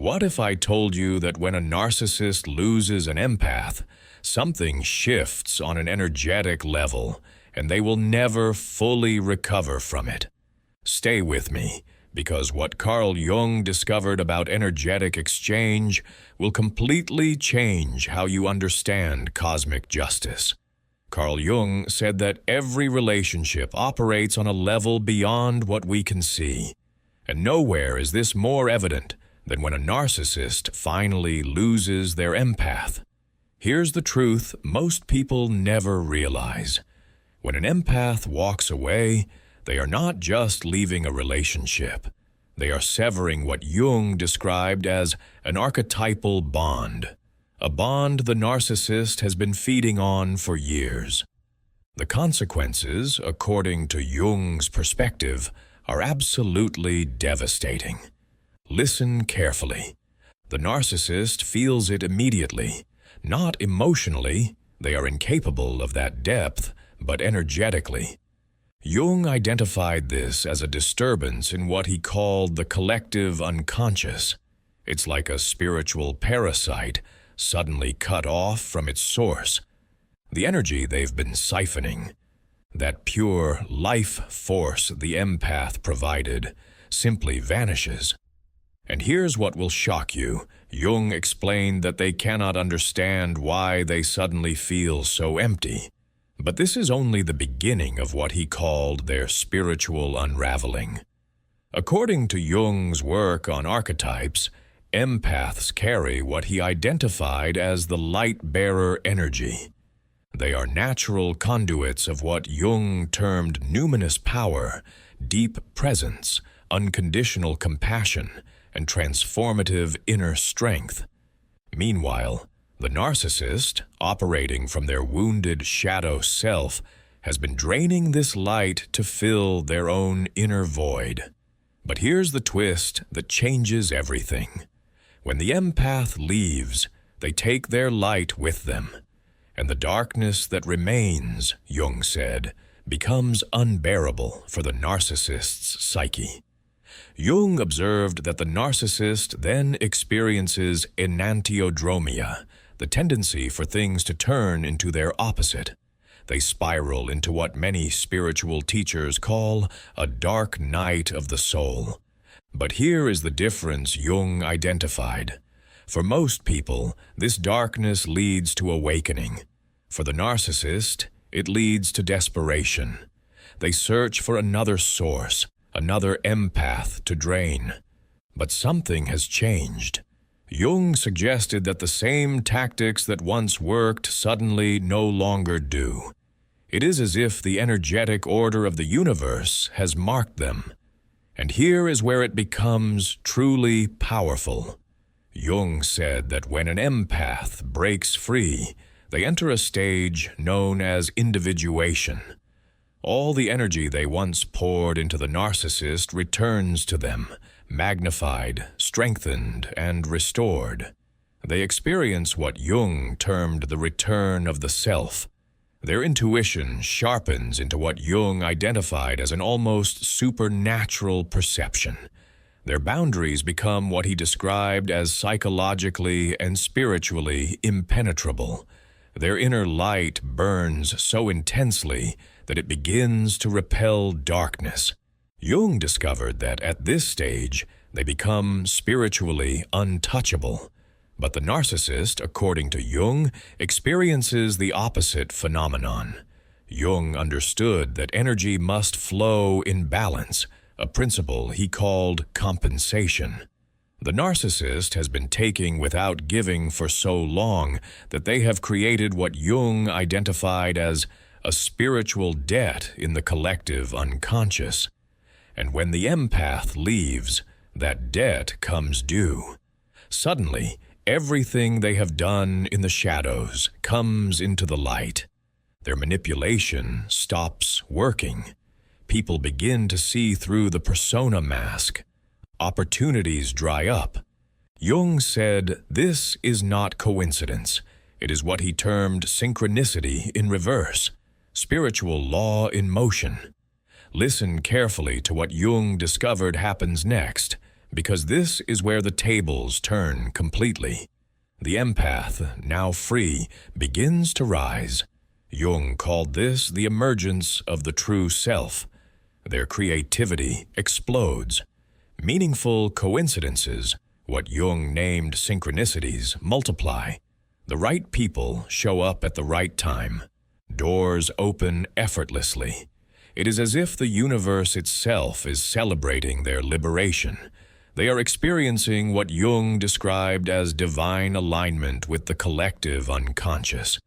What if I told you that when a narcissist loses an empath, something shifts on an energetic level, and they will never fully recover from it? Stay with me, because what Carl Jung discovered about energetic exchange will completely change how you understand cosmic justice. Carl Jung said that every relationship operates on a level beyond what we can see, and nowhere is this more evident than when a narcissist finally loses their empath. Here's the truth most people never realize. When an empath walks away, they are not just leaving a relationship. They are severing what Jung described as an archetypal bond, a bond the narcissist has been feeding on for years. The consequences, according to Jung's perspective, are absolutely devastating. Listen carefully. The narcissist feels it immediately, not emotionally. They are incapable of that depth, but energetically. Jung identified this as a disturbance in what he called the collective unconscious. It's like a spiritual parasite suddenly cut off from its source. The energy they've been siphoning, that pure life force the empath provided, simply vanishes. And here's what will shock you. Jung explained that they cannot understand why they suddenly feel so empty. But this is only the beginning of what he called their spiritual unraveling. According to Jung's work on archetypes, empaths carry what he identified as the light-bearer energy. They are natural conduits of what Jung termed numinous power, deep presence, unconditional compassion, and transformative inner strength. Meanwhile, the narcissist, operating from their wounded shadow self, has been draining this light to fill their own inner void. But here's the twist that changes everything. When the empath leaves, they take their light with them, and the darkness that remains, Jung said, becomes unbearable for the narcissist's psyche. Jung observed that the narcissist then experiences enantiodromia, the tendency for things to turn into their opposite. They spiral into what many spiritual teachers call a dark night of the soul. But here is the difference Jung identified. For most people, this darkness leads to awakening. For the narcissist, it leads to desperation. They search for another source, another empath to drain. But something has changed. Jung suggested that the same tactics that once worked suddenly no longer do. It is as if the energetic order of the universe has marked them. And here is where it becomes truly powerful. Jung said that when an empath breaks free, they enter a stage known as individuation. All the energy they once poured into the narcissist returns to them, magnified, strengthened, and restored. They experience what Jung termed the return of the self. Their intuition sharpens into what Jung identified as an almost supernatural perception. Their boundaries become what he described as psychologically and spiritually impenetrable. Their inner light burns so intensely that it begins to repel darkness. Jung discovered that at this stage, they become spiritually untouchable. But the narcissist, according to Jung, experiences the opposite phenomenon. Jung understood that energy must flow in balance, a principle he called compensation. The narcissist has been taking without giving for so long that they have created what Jung identified as a spiritual debt in the collective unconscious. And when the empath leaves, that debt comes due. Suddenly, everything they have done in the shadows comes into the light. Their manipulation stops working. People begin to see through the persona mask. Opportunities dry up. Jung said this is not coincidence. It is what he termed synchronicity in reverse, spiritual law in motion. Listen carefully to what Jung discovered happens next, because this is where the tables turn completely. The empath, now free, begins to rise. Jung called this the emergence of the true self. Their creativity explodes. Meaningful coincidences, what Jung named synchronicities, multiply. The right people show up at the right time. Doors open effortlessly. It is as if the universe itself is celebrating their liberation. They are experiencing what Jung described as divine alignment with the collective unconscious.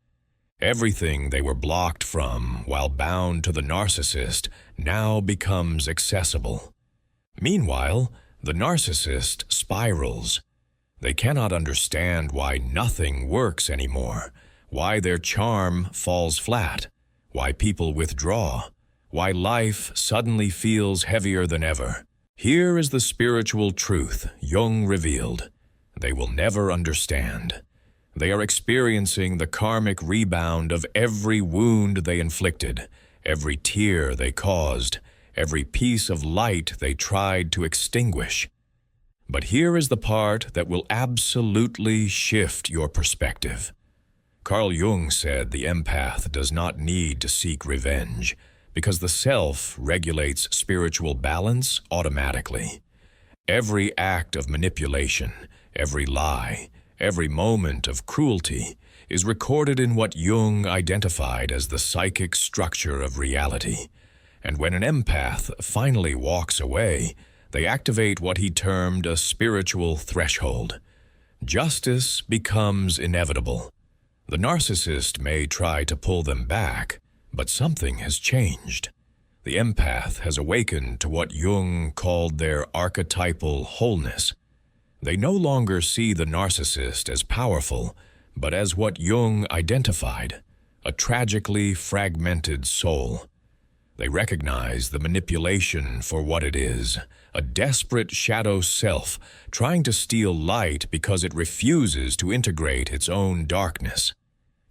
Everything they were blocked from while bound to the narcissist now becomes accessible. Meanwhile, the narcissist spirals. They cannot understand why nothing works anymore, why their charm falls flat, why people withdraw, why life suddenly feels heavier than ever. Here is the spiritual truth Jung revealed. They will never understand. They are experiencing the karmic rebound of every wound they inflicted, every tear they caused, every piece of light they tried to extinguish. But here is the part that will absolutely shift your perspective. Carl Jung said the empath does not need to seek revenge, because the self regulates spiritual balance automatically. Every act of manipulation, every lie, every moment of cruelty is recorded in what Jung identified as the psychic structure of reality. And when an empath finally walks away, they activate what he termed a spiritual threshold. Justice becomes inevitable. The narcissist may try to pull them back, but something has changed. The empath has awakened to what Jung called their archetypal wholeness. They no longer see the narcissist as powerful, but as what Jung identified, a tragically fragmented soul. They recognize the manipulation for what it is, a desperate shadow self trying to steal light because it refuses to integrate its own darkness.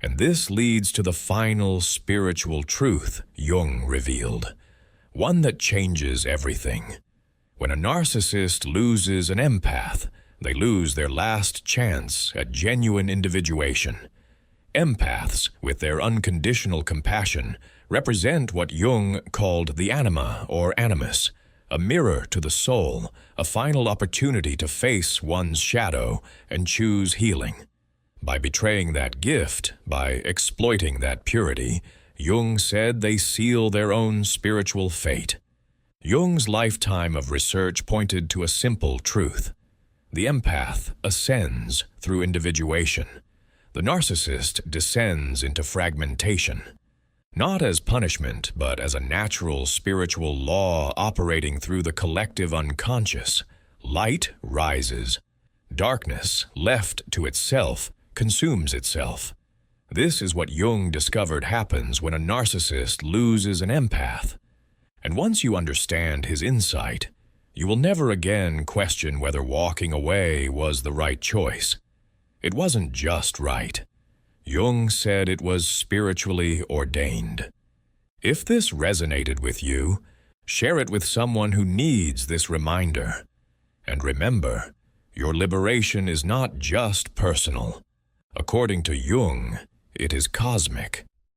And this leads to the final spiritual truth Jung revealed, one that changes everything. When a narcissist loses an empath, they lose their last chance at genuine individuation. Empaths, with their unconditional compassion, represent what Jung called the anima or animus, a mirror to the soul, a final opportunity to face one's shadow and choose healing. By betraying that gift, by exploiting that purity, Jung said they seal their own spiritual fate. Jung's lifetime of research pointed to a simple truth. The empath ascends through individuation. The narcissist descends into fragmentation. Not as punishment, but as a natural spiritual law operating through the collective unconscious. Light rises. Darkness, left to itself, consumes itself. This is what Jung discovered happens when a narcissist loses an empath. And once you understand his insight, you will never again question whether walking away was the right choice. It wasn't just right. Jung said it was spiritually ordained. If this resonated with you, share it with someone who needs this reminder. And remember, your liberation is not just personal. According to Jung, it is cosmic.